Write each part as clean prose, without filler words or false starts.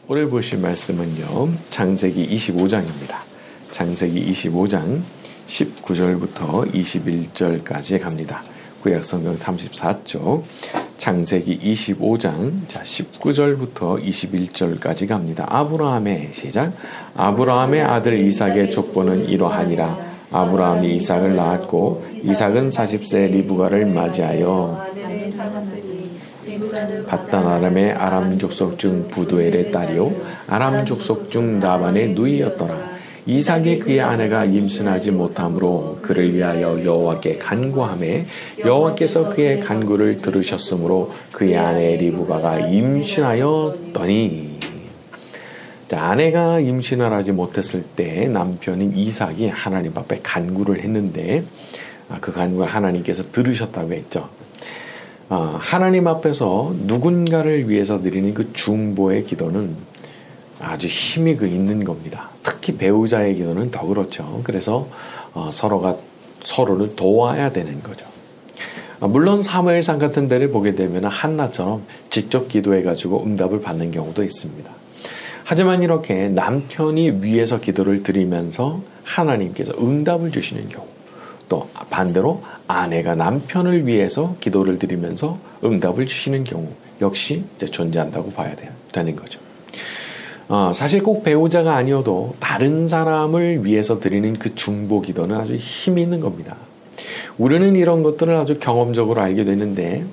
오늘 보실 말씀은요, 창세기 25장입니다. 창세기 25장 19절부터 21절까지 갑니다. 구약성경 34쪽 창세기 25장 19절부터 21절까지 갑니다. 아브라함의 시작. 아브라함의 아들 이삭의 족보는 이러하니라. 아브라함이 이삭을 낳았고 이삭은 40세 리브가를 맞이하여 밧단 아람의 아람 족속 중 부두엘의 딸이요 아람 족속 중 라반의 누이였더라. 이삭이 그의 아내가 임신하지 못하므로 그를 위하여 여호와께 간구하매 여호와께서 그의 간구를 들으셨으므로 그의 아내 리브가가 임신하였더니. 자, 아내가 임신을 하지 못했을 때 남편인 이삭이 하나님 앞에 간구를 했는데 그 간구를 하나님께서 들으셨다고 했죠. 하나님 앞에서 누군가를 위해서 드리는 그 중보의 기도는 아주 힘이 있는 겁니다. 특히 배우자의 기도는 더 그렇죠. 그래서 서로가 서로를 도와야 되는 거죠. 물론 사무엘상 같은 데를 보게 되면 한나처럼 직접 기도해가지고 응답을 받는 경우도 있습니다. 하지만 이렇게 남편이 위에서 기도를 드리면서 하나님께서 응답을 주시는 경우, 또 반대로 아내가 남편을 위해서 기도를 드리면서 응답을 주시는 경우 역시 이제 존재한다고 봐야 되는 거죠. 사실 꼭 배우자가 아니어도 다른 사람을 위해서 드리는 그 중보 기도는 아주 힘이 있는 겁니다. 우리는 이런 것들을 아주 경험적으로 알게 되는데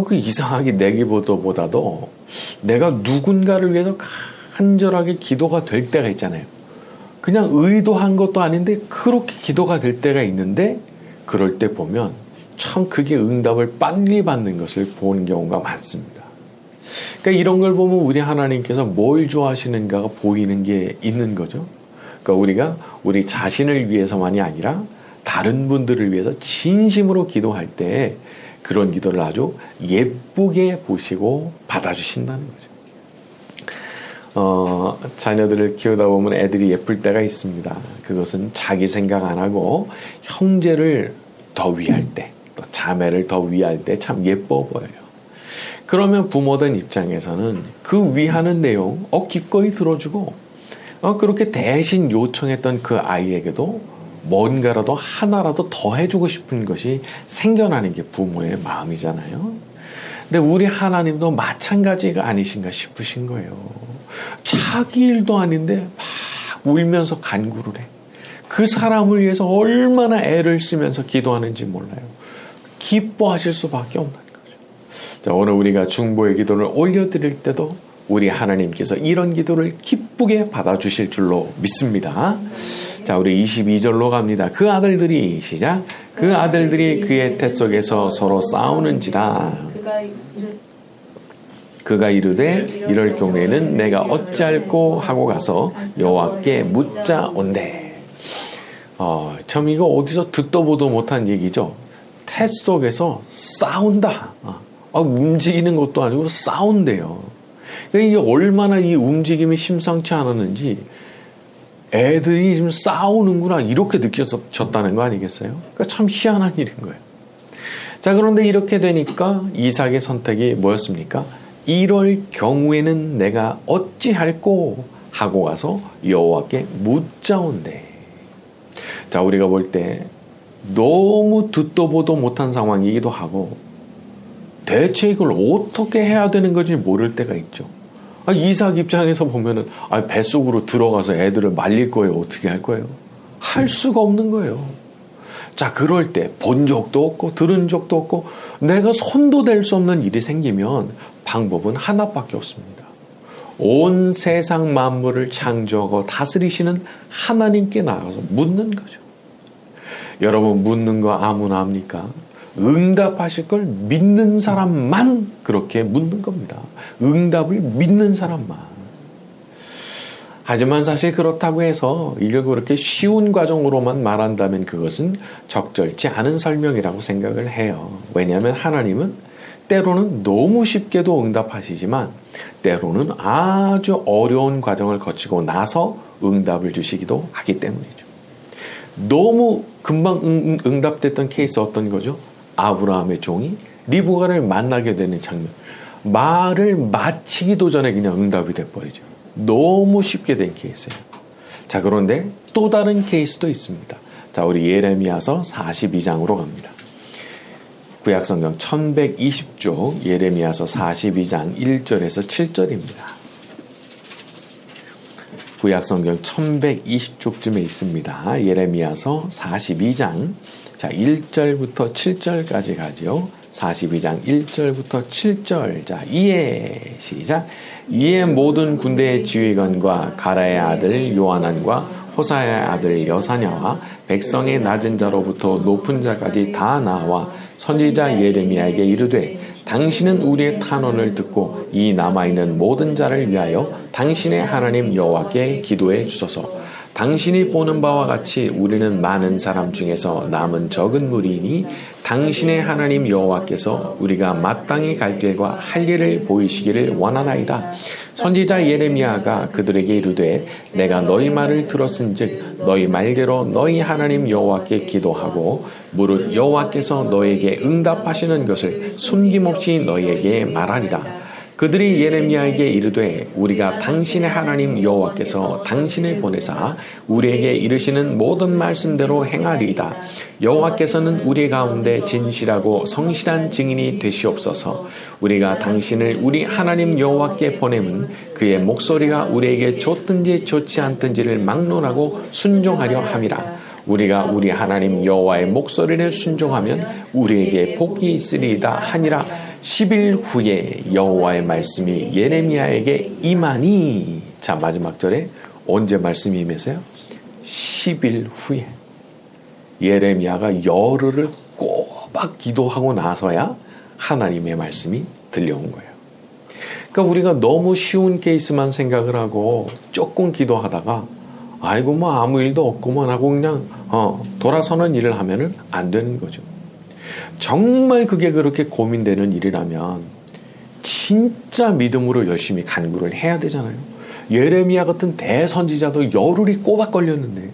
그 이상하게 내기보다도 내가 누군가를 위해서 간절하게 기도가 될 때가 있잖아요. 그냥 의도한 것도 아닌데 그렇게 기도가 될 때가 있는데 그럴 때 보면 참 그게 응답을 빨리 받는 것을 보는 경우가 많습니다. 그러니까 이런 걸 보면 우리 하나님께서 뭘 좋아하시는가가 보이는 게 있는 거죠. 그러니까 우리가 우리 자신을 위해서만이 아니라 다른 분들을 위해서 진심으로 기도할 때 그런 기도를 아주 예쁘게 보시고 받아주신다는 거죠. 자녀들을 키우다 보면 애들이 예쁠 때가 있습니다. 그것은 자기 생각 안 하고 형제를 더 위할 때, 또 자매를 더 위할 때 참 예뻐 보여요. 그러면 부모된 입장에서는 그 위하는 내용 기꺼이 들어주고 그렇게 대신 요청했던 그 아이에게도 뭔가라도 하나라도 더 해주고 싶은 것이 생겨나는 게 부모의 마음이잖아요. 근데 우리 하나님도 마찬가지가 아니신가 싶으신 거예요. 자기 일도 아닌데 막 울면서 간구를 해. 그 사람을 위해서 얼마나 애를 쓰면서 기도하는지 몰라요. 기뻐하실 수밖에 없는 거죠. 자, 오늘 우리가 중보의 기도를 올려드릴 때도 우리 하나님께서 이런 기도를 기쁘게 받아주실 줄로 믿습니다. 자, 우리 22절로 갑니다. 그 아들들이 시작. 그 아들들이 그의 태 속에서 서로 싸우는지라. 그가 이르되 이럴 경우에는 내가 어찌할꼬 하고 가서 여호와께 묻자 온대. 참 이거 어디서 듣도 보도 못한 얘기죠. 태 속에서 싸운다. 움직이는 것도 아니고 싸운대요. 그러니까 이게 얼마나 이 움직임이 심상치 않았는지 애들이 지금 싸우는구나 이렇게 느껴졌다는 거 아니겠어요? 그러니까 참 희한한 일인 거예요. 자, 그런데 이렇게 되니까 이삭의 선택이 뭐였습니까? 이럴 경우에는 내가 어찌할꼬 하고 가서 여호와께 묻자온대. 자, 우리가 볼 때 너무 듣도 보도 못한 상황이기도 하고 대체 이걸 어떻게 해야 되는 건지 모를 때가 있죠. 이삭 입장에서 보면은 뱃속으로 들어가서 애들을 말릴 거예요. 어떻게 할 거예요? 할 수가 없는 거예요. 자, 그럴 때 본 적도 없고 들은 적도 없고 내가 손도 댈 수 없는 일이 생기면 방법은 하나밖에 없습니다. 온 세상 만물을 창조하고 다스리시는 하나님께 나가서 묻는 거죠. 여러분, 묻는 거 아무나 합니까? 응답하실 걸 믿는 사람만 그렇게 묻는 겁니다. 응답을 믿는 사람만. 하지만 사실 그렇다고 해서 이걸 그렇게 쉬운 과정으로만 말한다면 그것은 적절치 않은 설명이라고 생각을 해요. 왜냐하면 하나님은 때로는 너무 쉽게도 응답하시지만 때로는 아주 어려운 과정을 거치고 나서 응답을 주시기도 하기 때문이죠. 너무 금방 응답됐던 케이스 어떤 거죠? 아브라함의 종이 리브가를 만나게 되는 장면. 말을 마치기도 전에 그냥 응답이 돼버리죠. 너무 쉽게 된 케이스예요. 자, 그런데 또 다른 케이스도 있습니다. 자, 우리 예레미야서 42장으로 갑니다. 구약성경 1120쪽 예레미야서 42장 1절에서 7절입니다. 구약성경 1120쪽쯤에 있습니다. 예레미야서 42장 자 1절부터 7절까지 가죠. 42장 1절부터 7절. 자, 이에 시작. 이에 모든 군대의 지휘관과 가라의 아들 요하난과 호사의 아들 여사냐와 백성의 낮은 자로부터 높은 자까지 다 나와 선지자 예레미야에게 이르되 당신은 우리의 탄원을 듣고 이 남아있는 모든 자를 위하여 당신의 하나님 여호와께 기도해 주소서. 당신이 보는 바와 같이 우리는 많은 사람 중에서 남은 적은 무리이니 당신의 하나님 여호와께서 우리가 마땅히 갈 길과 할 일을 보이시기를 원하나이다. 선지자 예레미야가 그들에게 이르되 내가 너희 말을 들었은즉 너희 말대로 너희 하나님 여호와께 기도하고 무릇 여호와께서 너에게 응답하시는 것을 숨김없이 너희에게 말하리라. 그들이 예레미야에게 이르되 우리가 당신의 하나님 여호와께서 당신을 보내사 우리에게 이르시는 모든 말씀대로 행하리이다. 여호와께서는 우리 가운데 진실하고 성실한 증인이 되시옵소서. 우리가 당신을 우리 하나님 여호와께 보내면 그의 목소리가 우리에게 좋든지 좋지 않든지를 막론하고 순종하려 함이라. 우리가 우리 하나님 여호와의 목소리를 순종하면 우리에게 복이 있으리이다 하니라. 10일 후에 여호와의 말씀이 예레미야에게 임하니. 자, 마지막 절에 언제 말씀이 임했어요? 10일 후에. 예레미야가 열흘을 꼬박 기도하고 나서야 하나님의 말씀이 들려온 거예요. 그러니까 우리가 너무 쉬운 케이스만 생각을 하고 조금 기도하다가 아이고 뭐 아무 일도 없구만 하고 그냥 돌아서는 일을 하면은 안 되는 거죠. 정말 그게 그렇게 고민되는 일이라면 진짜 믿음으로 열심히 간구를 해야 되잖아요. 예레미야 같은 대선지자도 열흘이 꼬박 걸렸는데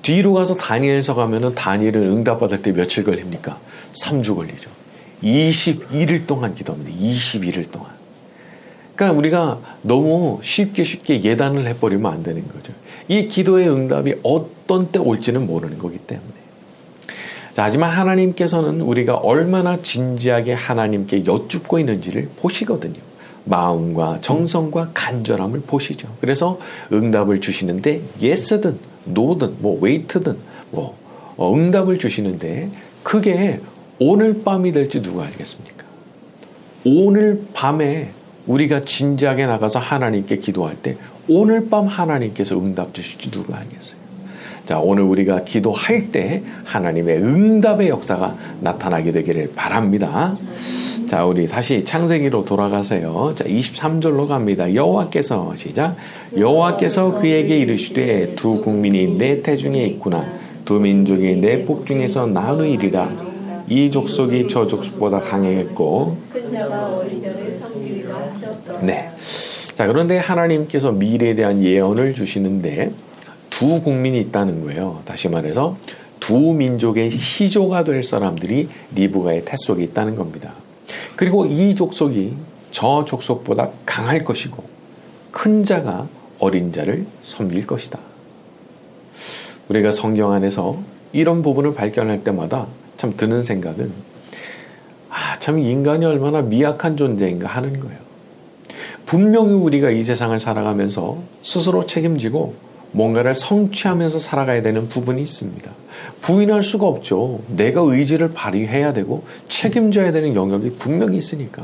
뒤로 가서 다니엘서 가면은 다니엘은 응답받을 때 며칠 걸립니까? 3주 걸리죠. 21일 동안 기도합니다. 21일 동안. 그러니까 우리가 너무 쉽게 예단을 해버리면 안 되는 거죠. 이 기도의 응답이 어떤 때 올지는 모르는 거기 때문에. 자, 하지만 하나님께서는 우리가 얼마나 진지하게 하나님께 여쭙고 있는지를 보시거든요. 마음과 정성과 간절함을 보시죠. 그래서 응답을 주시는데 yes든 no든 wait든 응답을 주시는데 그게 오늘 밤이 될지 누가 알겠습니까? 오늘 밤에 우리가 진지하게 나가서 하나님께 기도할 때 오늘 밤 하나님께서 응답 주실지 누가 알겠어요? 자, 오늘 우리가 기도할 때 하나님의 응답의 역사가 나타나게 되기를 바랍니다. 자, 우리 다시 창세기로 돌아가세요. 자, 23절로 갑니다. 여호와께서 시작. 여호와께서 그에게 이르시되 두 국민이 내 태중에 있구나. 두 민족이 내 복중에서 나누이리라. 이 족속이 저 족속보다 강했고 네. 자, 그런데 하나님께서 미래에 대한 예언을 주시는데 두 국민이 있다는 거예요. 다시 말해서 두 민족의 시조가 될 사람들이 리브가의 태 속에 있다는 겁니다. 그리고 이 족속이 저 족속보다 강할 것이고 큰 자가 어린 자를 섬길 것이다. 우리가 성경 안에서 이런 부분을 발견할 때마다 참 드는 생각은 참 인간이 얼마나 미약한 존재인가 하는 거예요. 분명히 우리가 이 세상을 살아가면서 스스로 책임지고 뭔가를 성취하면서 살아가야 되는 부분이 있습니다. 부인할 수가 없죠. 내가 의지를 발휘해야 되고 책임져야 되는 영역이 분명히 있으니까.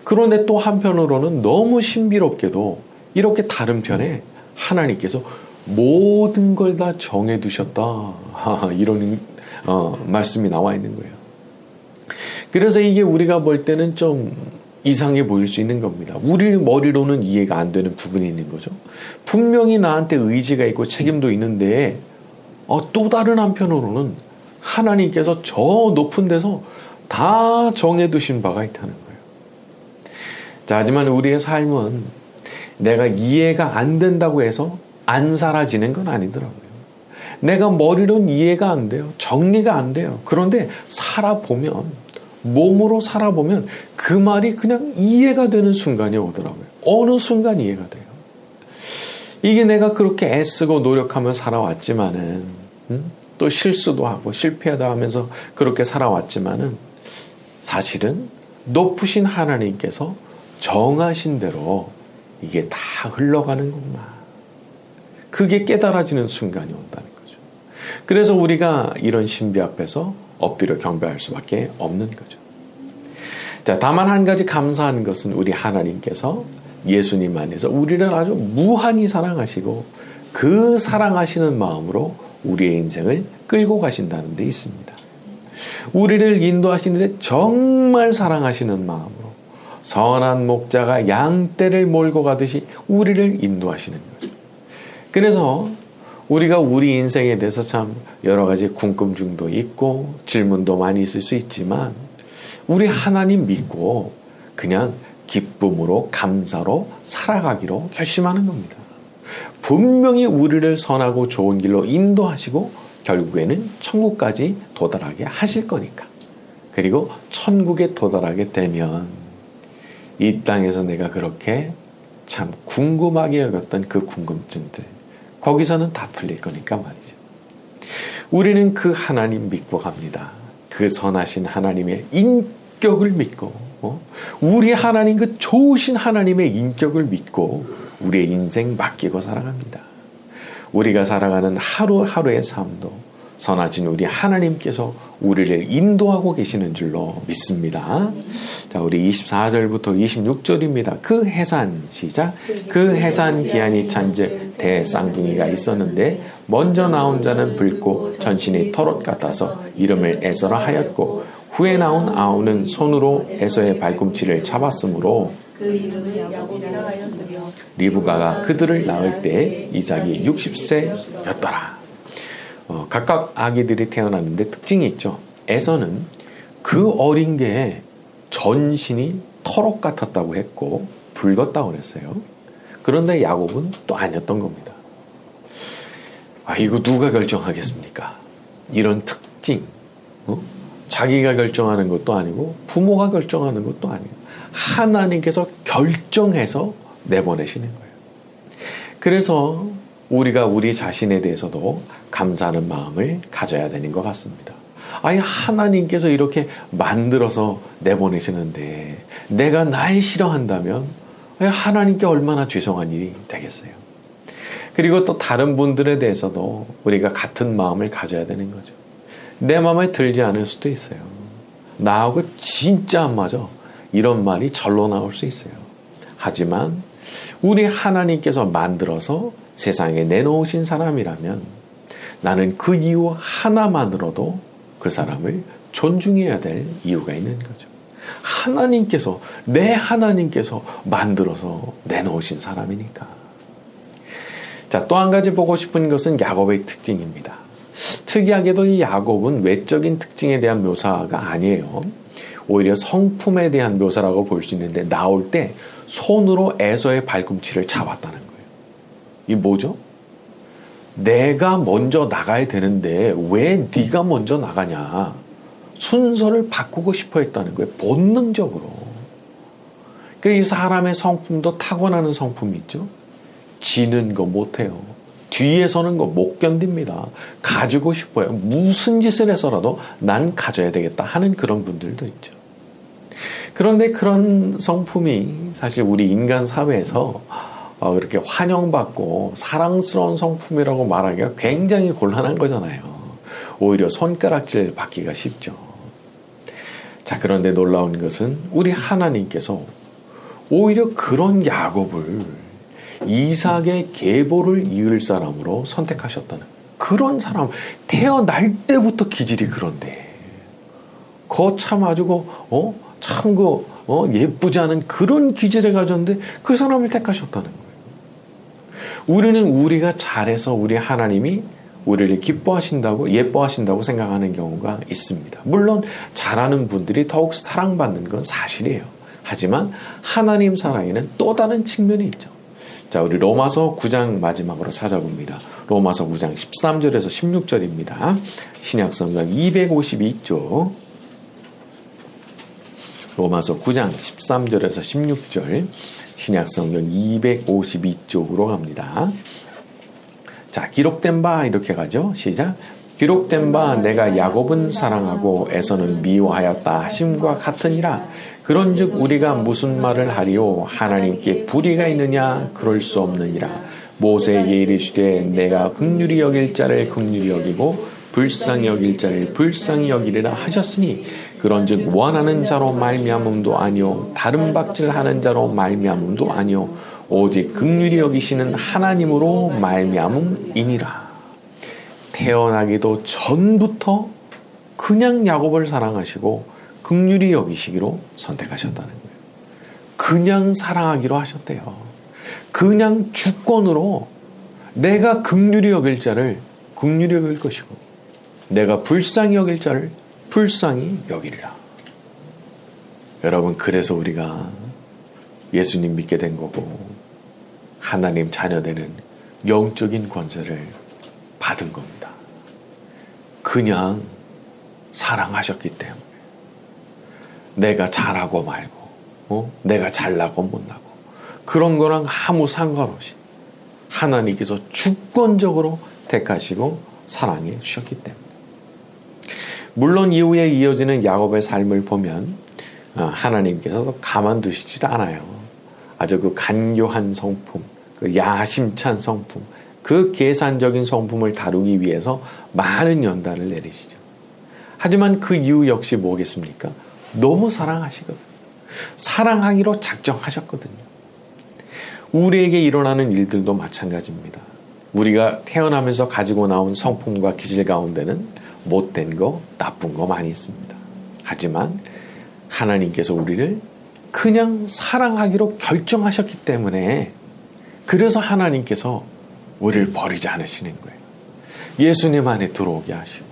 그런데 또 한편으로는 너무 신비롭게도 이렇게 다른 편에 하나님께서 모든 걸 다 정해두셨다. 이런 말씀이 나와 있는 거예요. 그래서 이게 우리가 볼 때는 좀 이상해 보일 수 있는 겁니다. 우리 머리로는 이해가 안 되는 부분이 있는 거죠. 분명히 나한테 의지가 있고 책임도 있는데 또 다른 한편으로는 하나님께서 저 높은 데서 다 정해두신 바가 있다는 거예요. 자, 하지만 우리의 삶은 내가 이해가 안 된다고 해서 안 사라지는 건 아니더라고요. 내가 머리로는 이해가 안 돼요. 정리가 안 돼요. 그런데 살아보면 몸으로 살아보면 그 말이 그냥 이해가 되는 순간이 오더라고요. 어느 순간 이해가 돼요. 이게 내가 그렇게 애쓰고 노력하며 살아왔지만은, 또 실수도 하고 실패하다 하면서 그렇게 살아왔지만은, 사실은 높으신 하나님께서 정하신 대로 이게 다 흘러가는구나. 그게 깨달아지는 순간이 온다는 거죠. 그래서 우리가 이런 신비 앞에서 엎드려 경배할 수밖에 없는 거죠. 자, 다만 한 가지 감사한 것은 우리 하나님께서 예수님 안에서 우리를 아주 무한히 사랑하시고 그 사랑하시는 마음으로 우리의 인생을 끌고 가신다는 데 있습니다. 우리를 인도하시는데 정말 사랑하시는 마음으로 선한 목자가 양떼를 몰고 가듯이 우리를 인도하시는 거죠. 그래서 우리가 우리 인생에 대해서 참 여러 가지 궁금증도 있고 질문도 많이 있을 수 있지만 우리 하나님 믿고 그냥 기쁨으로 감사로 살아가기로 결심하는 겁니다. 분명히 우리를 선하고 좋은 길로 인도하시고 결국에는 천국까지 도달하게 하실 거니까. 그리고 천국에 도달하게 되면 이 땅에서 내가 그렇게 참 궁금하게 여겼던 그 궁금증들 거기서는 다 풀릴 거니까 말이죠. 우리는 그 하나님 믿고 갑니다. 그 선하신 하나님의 인격을 믿고 우리 하나님 그 좋으신 하나님의 인격을 믿고 우리의 인생 맡기고 살아갑니다. 우리가 살아가는 하루하루의 삶도 선하신 우리 하나님께서 우리를 인도하고 계시는 줄로 믿습니다. 자, 우리 24절부터 26절입니다. 그 해산 시작. 그 해산 기한이 찬즉 대쌍둥이가 있었는데 먼저 나온 자는 붉고 전신이 털옷 같아서 이름을 에서라 하였고 후에 나온 아우는 손으로 에서의 발꿈치를 잡았으므로 그 이름을 야곱이라 하였으며 리브가가 그들을 낳을 때 이삭이 60세였더라. 각각 아기들이 태어났는데 특징이 있죠. 에서는 그 어린 게 전신이 털옷 같았다고 했고 붉었다고 그랬어요. 그런데 야곱은 또 아니었던 겁니다. 이거 누가 결정하겠습니까? 이런 특징, 자기가 결정하는 것도 아니고 부모가 결정하는 것도 아니고 하나님께서 결정해서 내보내시는 거예요. 그래서 우리가 우리 자신에 대해서도 감사하는 마음을 가져야 되는 것 같습니다. 아니, 하나님께서 이렇게 만들어서 내보내시는데 내가 날 싫어한다면 하나님께 얼마나 죄송한 일이 되겠어요. 그리고 또 다른 분들에 대해서도 우리가 같은 마음을 가져야 되는 거죠. 내 마음에 들지 않을 수도 있어요. 나하고 진짜 안 맞아. 이런 말이 절로 나올 수 있어요. 하지만 우리 하나님께서 만들어서 세상에 내놓으신 사람이라면 나는 그 이유 하나만으로도 그 사람을 존중해야 될 이유가 있는 거죠. 하나님께서, 내 하나님께서 만들어서 내놓으신 사람이니까. 자, 또 한 가지 보고 싶은 것은 야곱의 특징입니다. 특이하게도 이 야곱은 외적인 특징에 대한 묘사가 아니에요. 오히려 성품에 대한 묘사라고 볼 수 있는데 나올 때 손으로 에서의 발꿈치를 잡았다는 거예요. 이게 뭐죠? 내가 먼저 나가야 되는데 왜 네가 먼저 나가냐? 순서를 바꾸고 싶어 했다는 거예요. 본능적으로. 그러니까 이 사람의 성품도 타고나는 성품이 있죠. 지는 거 못해요. 뒤에 서는 거 못 견딥니다. 가지고 싶어요. 무슨 짓을 해서라도 난 가져야 되겠다 하는 그런 분들도 있죠. 그런데 그런 성품이 사실 우리 인간 사회에서 이렇게 환영받고 사랑스러운 성품이라고 말하기가 굉장히 곤란한 거잖아요. 오히려 손가락질 받기가 쉽죠. 자, 그런데 놀라운 것은 우리 하나님께서 오히려 그런 야곱을 이삭의 계보를 이을 사람으로 선택하셨다는, 그런 사람, 태어날 때부터 기질이 그런데 참 아주 예쁘지 않은 그런 기질을 가졌는데 그 사람을 택하셨다는 거예요. 우리는 우리가 잘해서 우리 하나님이 우리를 기뻐하신다고, 예뻐하신다고 생각하는 경우가 있습니다. 물론 잘하는 분들이 더욱 사랑받는 건 사실이에요. 하지만 하나님 사랑에는 또 다른 측면이 있죠. 자, 우리 로마서 9장 마지막으로 찾아봅니다. 로마서 9장 13절에서 16절입니다. 신약성경 252쪽. 로마서 9장 13절에서 16절 신약성경 252쪽으로 갑니다. 자, 기록된 바 이렇게 가죠. 시작. 기록된 바 내가 야곱은 사랑하고 에서는 미워하였다 하심과 같으니라. 그런즉 우리가 무슨 말을 하리요? 하나님께 불의가 있느냐? 그럴 수 없느니라. 모세에게 이르시되 내가 긍휼히 여길 자를 긍휼히 여기고 불쌍히 여길 자를 불쌍히 여기리라 하셨으니 그런즉 원하는 자로 말미암음도 아니요 다른 박질하는 자로 말미암음도 아니요 오직 긍휼히 여기시는 하나님으로 말미암음이니라. 태어나기도 전부터 그냥 야곱을 사랑하시고 긍휼히 여기시기로 선택하셨다는 거예요. 그냥 사랑하기로 하셨대요. 그냥 주권으로 내가 긍휼히 여길 자를 긍휼히 여길 것이고 내가 불쌍히 여길 자를 불쌍히 여기리라. 여러분, 그래서 우리가 예수님 믿게 된 거고 하나님 자녀되는 영적인 권세를 받은 겁니다. 그냥 사랑하셨기 때문에. 내가 잘하고 말고 내가 잘나고 못나고 그런 거랑 아무 상관없이 하나님께서 주권적으로 택하시고 사랑해 주셨기 때문에. 물론 이후에 이어지는 야곱의 삶을 보면 하나님께서도 가만두시질 않아요. 아주 그 간교한 성품, 그 야심찬 성품, 그 계산적인 성품을 다루기 위해서 많은 연단을 내리시죠. 하지만 그 이유 역시 뭐겠습니까? 너무 사랑하시거든요. 사랑하기로 작정하셨거든요. 우리에게 일어나는 일들도 마찬가지입니다. 우리가 태어나면서 가지고 나온 성품과 기질 가운데는 못된 거, 나쁜 거 많이 있습니다. 하지만 하나님께서 우리를 그냥 사랑하기로 결정하셨기 때문에 그래서 하나님께서 우리를 버리지 않으시는 거예요. 예수님 안에 들어오게 하시고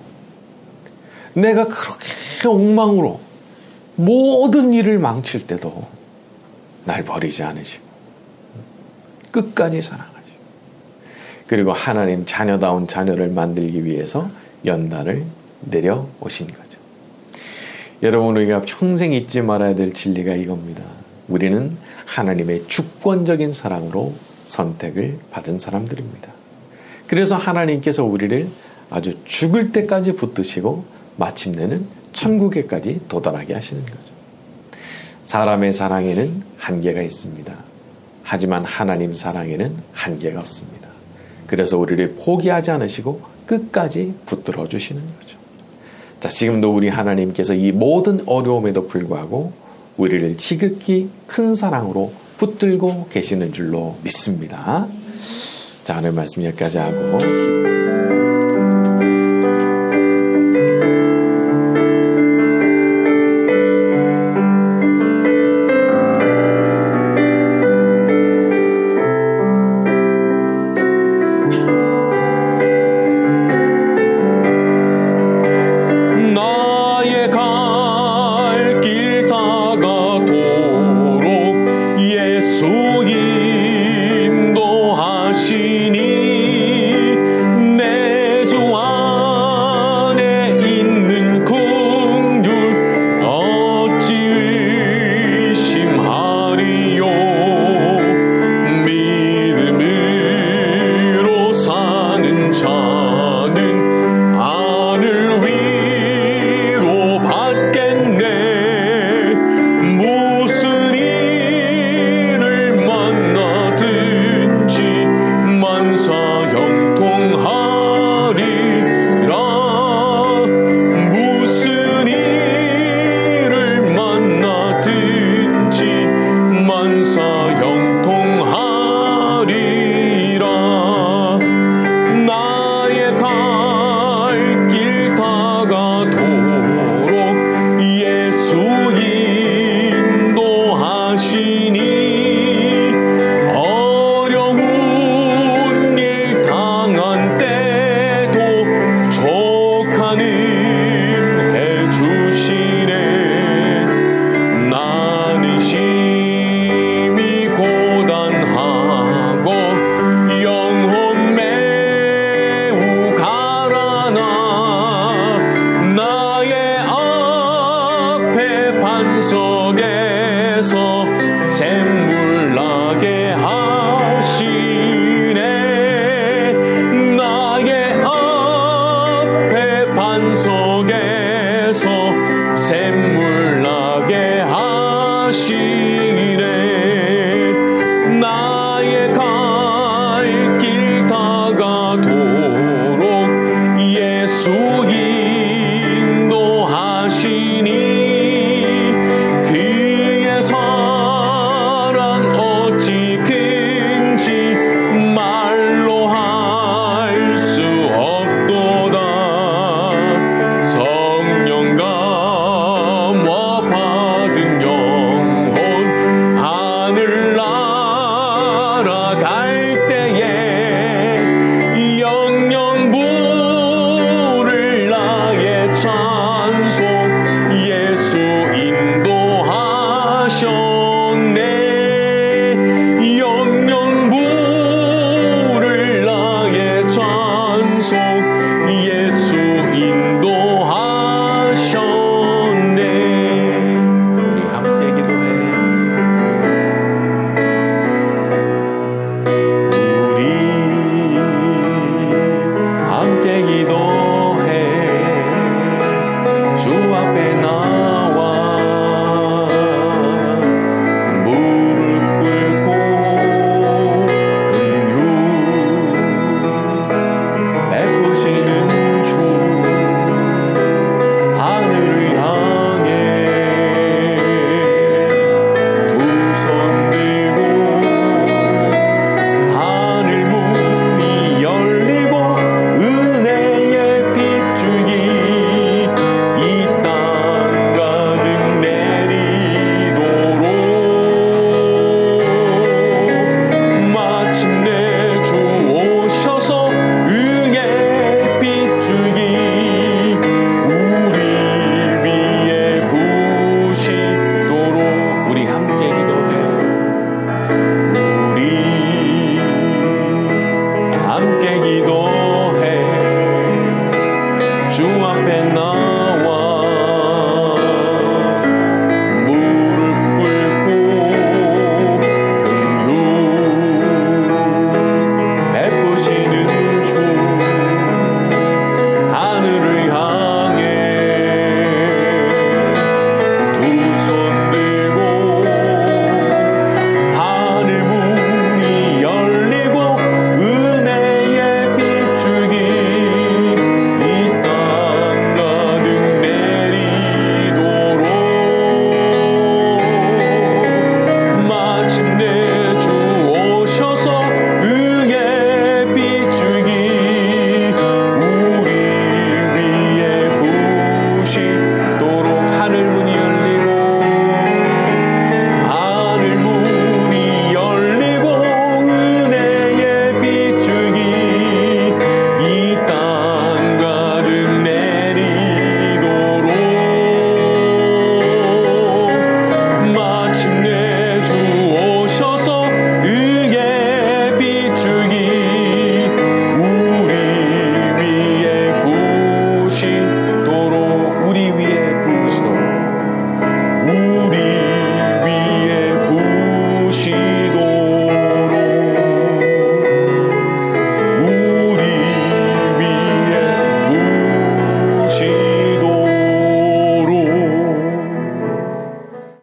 내가 그렇게 엉망으로 모든 일을 망칠 때도 날 버리지 않으시고 끝까지 사랑하시고 그리고 하나님 자녀다운 자녀를 만들기 위해서 연단을 내려오신 거죠. 여러분, 우리가 평생 잊지 말아야 될 진리가 이겁니다. 우리는 하나님의 주권적인 사랑으로 선택을 받은 사람들입니다. 그래서 하나님께서 우리를 아주 죽을 때까지 붙드시고 마침내는 천국에까지 도달하게 하시는 거죠. 사람의 사랑에는 한계가 있습니다. 하지만 하나님 사랑에는 한계가 없습니다. 그래서 우리를 포기하지 않으시고 끝까지 붙들어 주시는 거죠. 자, 지금도 우리 하나님께서 이 모든 어려움에도 불구하고 우리를 지극히 큰 사랑으로 붙들고 계시는 줄로 믿습니다. 자, 오늘 말씀 여기까지 하고